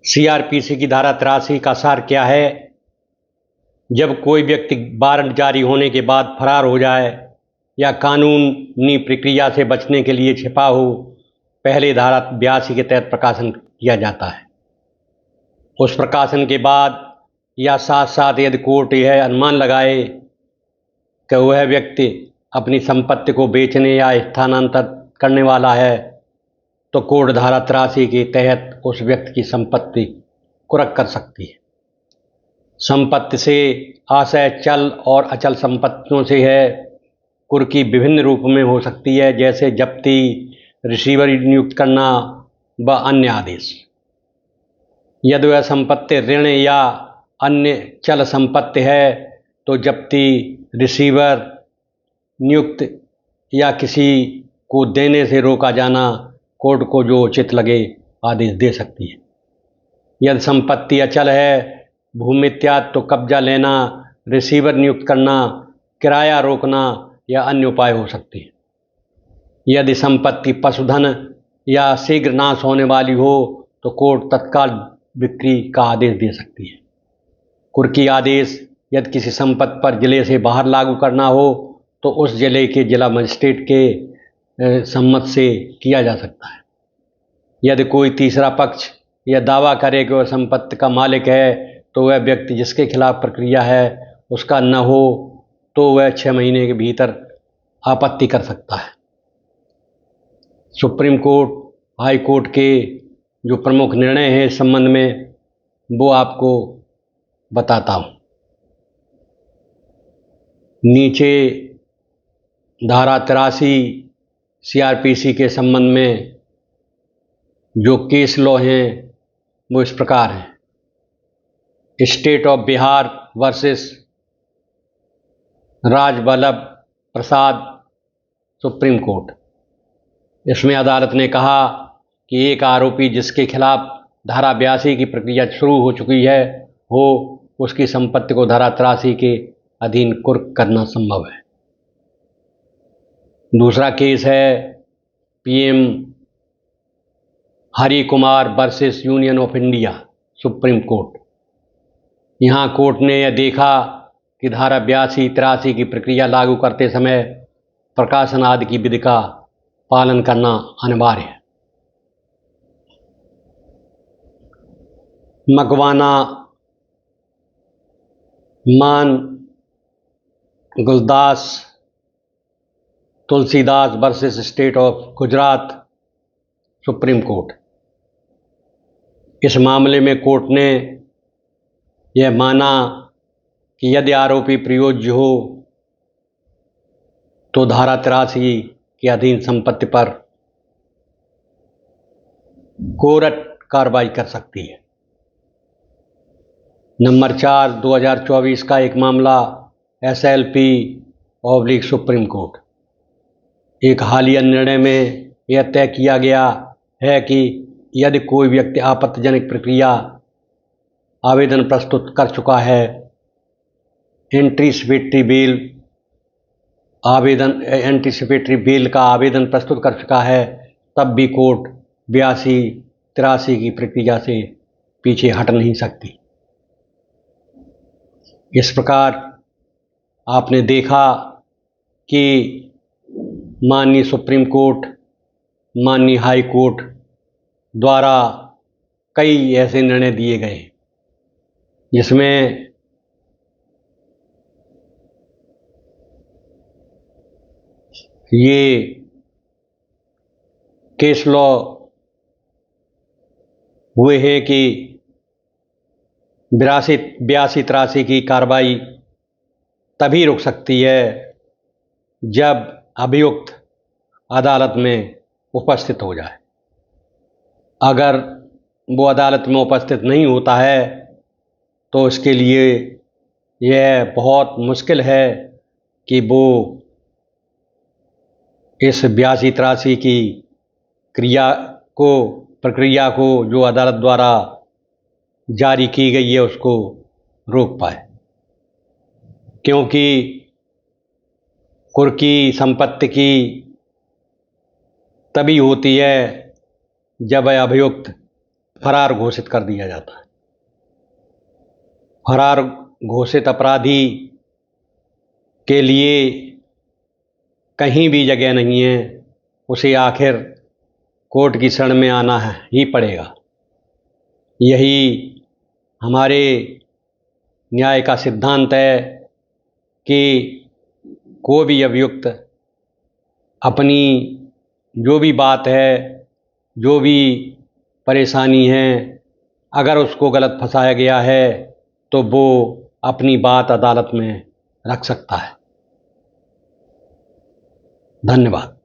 CrPC की धारा 83 का सार क्या है? जब कोई व्यक्ति वारंट जारी होने के बाद फरार हो जाए या कानूनी प्रक्रिया से बचने के लिए छिपा हो, पहले धारा 82 के तहत प्रकाशन किया जाता है। उस प्रकाशन के बाद या साथ साथ यदि कोर्ट यह अनुमान लगाए कि वह व्यक्ति अपनी संपत्ति को बेचने या स्थानांतरित करने वाला है, तो कोर्ट धारा 83 के तहत उस व्यक्ति की संपत्ति कुर्क कर सकती है। संपत्ति से आशय चल और अचल संपत्तियों से है। कुर्की विभिन्न रूप में हो सकती है, जैसे जब्ती, रिसीवर नियुक्त करना व अन्य आदेश। यदि वह संपत्ति ऋण या अन्य चल संपत्ति है तो जब्ती, रिसीवर नियुक्त या किसी को देने से रोका जाना कोर्ट को जो उचित लगे आदेश दे सकती है। यदि संपत्ति अचल है, भूमि इत्यादि, तो कब्जा लेना, रिसीवर नियुक्त करना, किराया रोकना या अन्य उपाय हो सकते हैं। यदि संपत्ति पशुधन या शीघ्र नाश होने वाली हो तो कोर्ट तत्काल बिक्री का आदेश दे सकती है। कुर्की आदेश यदि किसी संपत्ति पर जिले से बाहर लागू करना हो तो उस जिले के जिला मजिस्ट्रेट के सम्मत से किया जा सकता है। यदि कोई तीसरा पक्ष यह दावा करे कि वह संपत्ति का मालिक है तो वह व्यक्ति जिसके खिलाफ प्रक्रिया है उसका न हो तो वह 6 महीने के भीतर आपत्ति कर सकता है। सुप्रीम कोर्ट, हाई कोर्ट के जो प्रमुख निर्णय हैं इस संबंध में वो आपको बताता हूँ। नीचे धारा 83 सीआरपीसी के संबंध में जो केस लॉ हैं वो इस प्रकार हैं। State of Bihar versus Rajballabh Prasad, supreme court. इसमें अदालत ने कहा कि एक आरोपी जिसके खिलाफ धारा 82 की प्रक्रिया शुरू हो चुकी है हो, उसकी संपत्ति को धारा 83 के अधीन कुर्क करना संभव है। दूसरा केस है PM Hari Kumar versus union of India, supreme court. यहाँ कोर्ट ने यह देखा कि धारा 82-83 की प्रक्रिया लागू करते समय प्रकाशन आदि की विधि का पालन करना अनिवार्य है। Makwana Maan Guldas Tulsidas versus state of Gujarat, supreme court. इस मामले में कोर्ट ने यह माना कि यदि आरोपी प्रयोज्य हो तो धारा 83 के अधीन संपत्ति पर कोर्ट कार्रवाई कर सकती है। नंबर 4 2024 का एक मामला SLP सुप्रीम कोर्ट। एक हालिया निर्णय में यह तय किया गया है कि यदि कोई व्यक्ति आपत्तिजनक प्रक्रिया आवेदन प्रस्तुत कर चुका है, एंटीसिपेटरी बेल का आवेदन प्रस्तुत कर चुका है, तब भी कोर्ट 82-83 की प्रक्रिया से पीछे हट नहीं सकती। इस प्रकार आपने देखा कि माननीय सुप्रीम कोर्ट, माननीय हाई कोर्ट द्वारा कई ऐसे निर्णय दिए गए जिसमें ये केस लॉ हुए हैं कि 82-83 की कार्रवाई तभी रुक सकती है जब अभियुक्त अदालत में उपस्थित हो जाए। अगर वो अदालत में उपस्थित नहीं होता है तो इसके लिए यह बहुत मुश्किल है कि वो इस 82-83 की प्रक्रिया को जो अदालत द्वारा जारी की गई है उसको रोक पाए, क्योंकि कुर्की संपत्ति की तभी होती है जब वह अभियुक्त फरार घोषित कर दिया जाता है। फरार घोषित अपराधी के लिए कहीं भी जगह नहीं है, उसे आखिर कोर्ट की शरण में आना ही पड़ेगा। यही हमारे न्याय का सिद्धांत है कि कोई भी अभियुक्त अपनी जो भी बात है, जो भी परेशानी है, अगर उसको गलत फंसाया गया है तो वो अपनी बात अदालत में रख सकता है। धन्यवाद।